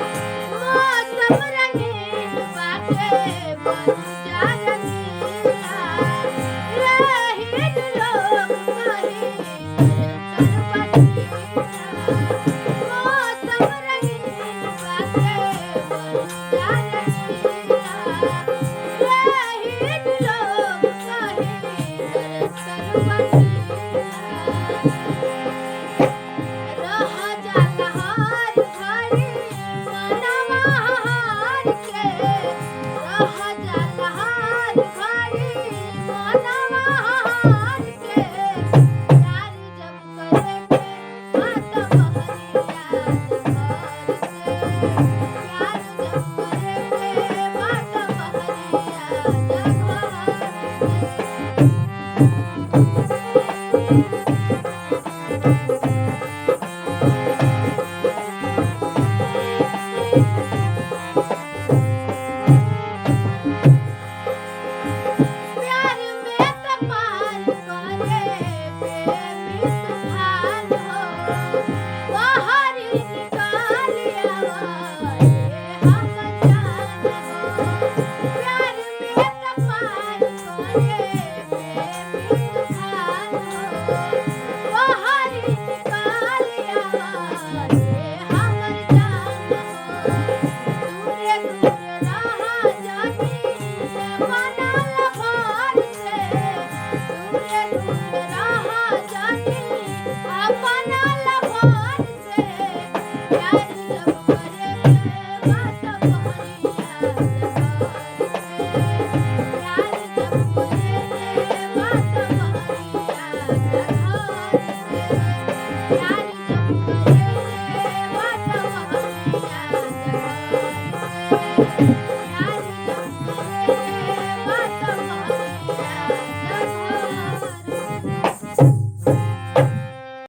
मौसम रंगीन बाटे बन जा रंगीला रहीन लोग कहीं मौसम रंगीन बाटे बन जा रंगीला रहीन लोग कहीं रह जाला हर घड़ी मनवा हार के रह जाला हर घड़ी मनवा हार के प्यार जब करे के बात बहरिया घर के प्यार जब करे के बात बहरिया घर के प्यार में त पार करे प्रेमी तूफान हो बाहर निकाल आवाए हम जान हो प्यार में त पार करे प्रेमी तूफान हो बाहर निकाल आवाए हम जान हो दूरे दूरे रहा जानी मना लभार से दूरे दूरे रहा जानी अपना लभार से प्यार जब करे के बात बहरिया घर के प्यार जब करे के बात बहरिया घर